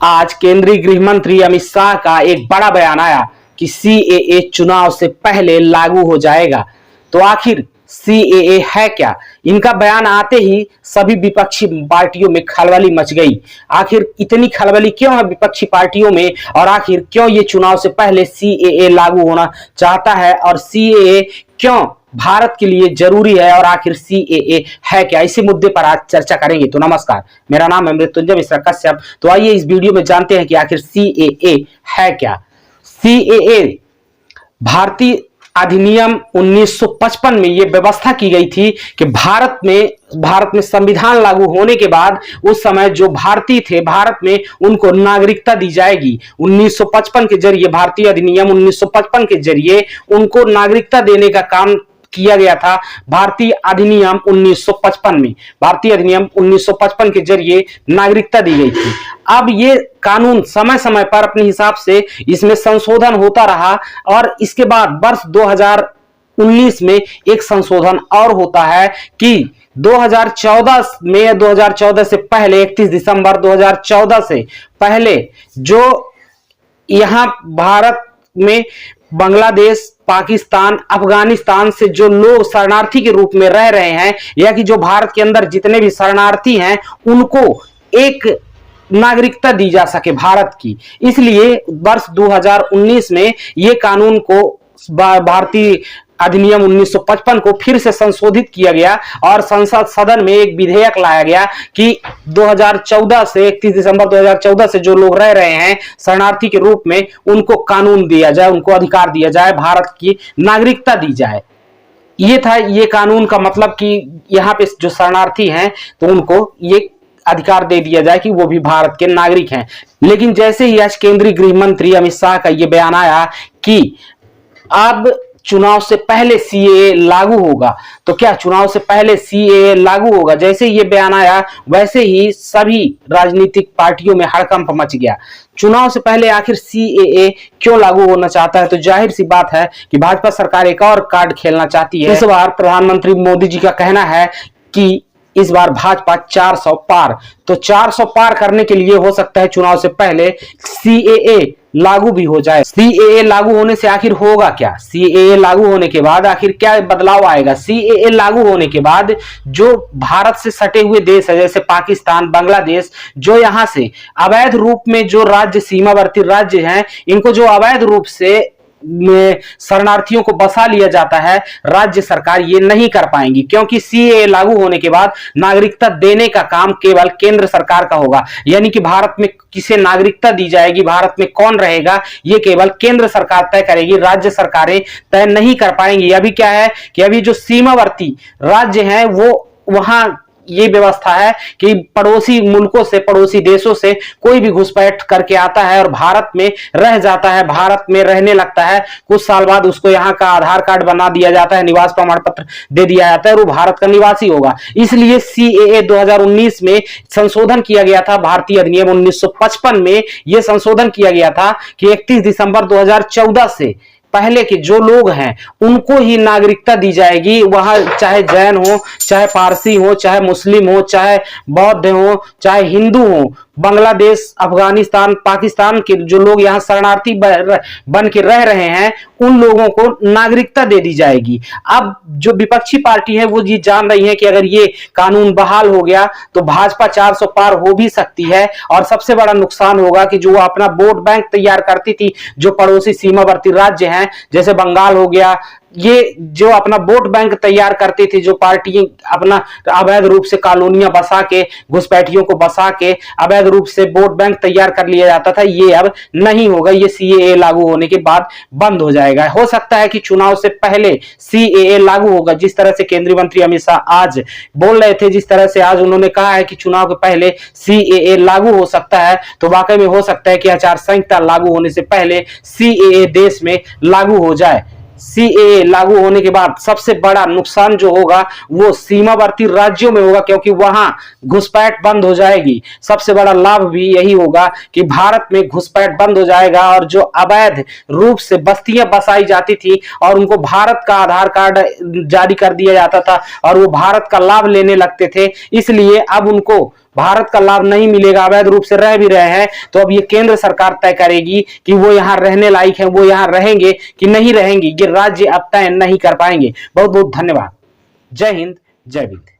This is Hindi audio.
आज केंद्रीय गृह मंत्री अमित शाह का एक बड़ा बयान आया कि सीएए चुनाव से पहले लागू हो जाएगा। तो आखिर सीएए है क्या? इनका बयान आते ही सभी विपक्षी पार्टियों में खलबली मच गई। आखिर इतनी खलबली क्यों है विपक्षी पार्टियों में, और आखिर क्यों ये चुनाव से पहले सीएए लागू होना चाहता है, और सीएए क्यों भारत के लिए जरूरी है, और आखिर सीएए है क्या? इसी मुद्दे पर आज चर्चा करेंगे। तो नमस्कार, मेरा नाम है मृत्युंजय मिश्रा कश्यप। तो आइए इस वीडियो में जानते हैं कि आखिर सीएए है क्या। सीएए भारतीय अधिनियम 1955 में यह व्यवस्था की गई थी कि भारत में संविधान लागू होने के बाद उस समय जो भारतीय थे भारत में उनको नागरिकता दी जाएगी। 1955 के जरिए भारतीय अधिनियम 1955 के जरिए उनको नागरिकता देने का काम किया गया था। भारतीय अधिनियम 1955 के जरिए नागरिकता दी गई थी। अब ये कानून समय समय पर अपने हिसाब से इसमें संशोधन होता रहा, और इसके बाद वर्ष 2019 में एक संशोधन और होता है कि 2014 में 2014 से पहले 31 दिसंबर 2014 से पहले जो यहां भारत में बांग्लादेश, पाकिस्तान, अफगानिस्तान से जो लोग शरणार्थी के रूप में रह रहे हैं, या कि जो भारत के अंदर जितने भी शरणार्थी हैं उनको एक नागरिकता दी जा सके भारत की। इसलिए वर्ष 2019 में ये कानून को भारतीय अधिनियम 1955 को फिर से संशोधित किया गया और संसद सदन में एक विधेयक लाया गया कि 2014 से 31 दिसंबर 2014 से जो लोग रह रहे हैं शरणार्थी के रूप में, उनको कानून दिया जाए, उनको अधिकार दिया जाए, भारत की नागरिकता दी जाए। ये था ये कानून का मतलब कि यहाँ पे जो शरणार्थी हैं तो उनको ये अधिकार दे दिया जाए कि वो भी भारत के नागरिक हैं। लेकिन जैसे ही आज केंद्रीय गृह मंत्री अमित शाह का ये बयान आया कि अब चुनाव से पहले सीएए लागू होगा, तो क्या चुनाव से पहले सीएए लागू होगा? जैसे ये बयान आया वैसे ही सभी राजनीतिक पार्टियों में हड़कंप मच गया। चुनाव से पहले आखिर सीएए क्यों लागू होना चाहता है? तो जाहिर सी बात है कि भाजपा सरकार एक और कार्ड खेलना चाहती है। इस बार प्रधानमंत्री मोदी जी का कहना है कि इस बार भाजपा 400 पार, तो 400 पार करने के लिए हो सकता है चुनाव से पहले सीएए लागू भी हो जाए। सीएए लागू होने से आखिर होगा क्या? सीएए लागू होने के बाद आखिर क्या बदलाव आएगा? सीएए लागू होने के बाद जो भारत से सटे हुए देश है जैसे पाकिस्तान, बांग्लादेश, जो यहां से अवैध रूप में जो राज्य सीमावर्ती राज्य हैं, इनको जो अवैध रूप से में शरणार्थियों को बसा लिया जाता है, राज्य सरकार ये नहीं कर पाएंगी, क्योंकि सीएए लागू होने के बाद नागरिकता देने का काम केवल केंद्र सरकार का होगा। यानी कि भारत में किसे नागरिकता दी जाएगी, भारत में कौन रहेगा, ये केवल केंद्र सरकार तय करेगी, राज्य सरकारें तय नहीं कर पाएंगी। अभी क्या है कि अभी जो सीमावर्ती राज्य हैं वो वहां ये व्यवस्था है कि पड़ोसी मुल्कों से, पड़ोसी देशों से कोई भी घुसपैठ करके आता है और भारत में रह जाता है, भारत में रहने लगता है, कुछ साल बाद उसको यहाँ का आधार कार्ड बना दिया जाता है, निवास प्रमाण पत्र दे दिया जाता है और वो भारत का निवासी होगा। इसलिए सीएए 2019 में संशोधन किया गया था। भारतीय अधिनियम 1955 में यह संशोधन किया गया था कि 31 दिसंबर 2014 से पहले के जो लोग हैं उनको ही नागरिकता दी जाएगी। वहां चाहे जैन हो, चाहे पारसी हो, चाहे मुस्लिम हो, चाहे बौद्ध हो, चाहे हिंदू हो, बांग्लादेश, अफगानिस्तान, पाकिस्तान के जो लोग यहाँ शरणार्थी बन के रह रहे हैं उन लोगों को नागरिकता दे दी जाएगी। अब जो विपक्षी पार्टी है वो ये जान रही है कि अगर ये कानून बहाल हो गया तो भाजपा 400 पार हो भी सकती है, और सबसे बड़ा नुकसान होगा कि जो अपना वोट बैंक तैयार करती थी, जो पड़ोसी सीमावर्ती राज्य हैं जैसे बंगाल हो गया, ये जो अपना वोट बैंक तैयार करती थी, जो पार्टी अपना अवैध रूप से कॉलोनियां बसा के, घुसपैठियों को बसा के अवैध रूप से वोट बैंक तैयार कर लिया जाता था, ये अब नहीं होगा। ये सीएए लागू होने के बाद बंद हो जाएगा। हो सकता है कि चुनाव से पहले सीएए लागू होगा, जिस तरह से केंद्रीय मंत्री अमित शाह आज बोल रहे थे, जिस तरह से आज उन्होंने कहा है कि चुनाव के पहले सीएए लागू हो सकता है, तो वाकई में हो सकता है कि आचार संहिता लागू होने से पहले सीएए देश में लागू हो जाए। सीएए लागू होने के बाद सबसे बड़ा नुकसान जो होगा वो सीमावर्ती राज्यों में होगा, क्योंकि वहां घुसपैठ बंद हो जाएगी। सबसे बड़ा लाभ भी यही होगा कि भारत में घुसपैठ बंद हो जाएगा, और जो अवैध रूप से बस्तियां बसाई जाती थी और उनको भारत का आधार कार्ड जारी कर दिया जाता था और वो भारत का लाभ लेने लगते थे, इसलिए अब उनको भारत का लाभ नहीं मिलेगा, अवैध रूप से रह भी रहे हैं, तो अब ये केंद्र सरकार तय करेगी कि वो यहाँ रहने लायक है, वो यहाँ रहेंगे कि नहीं रहेंगे। ये राज्य अब तय नहीं कर पाएंगे। बहुत बहुत धन्यवाद। जय हिंद, जय विंध्य।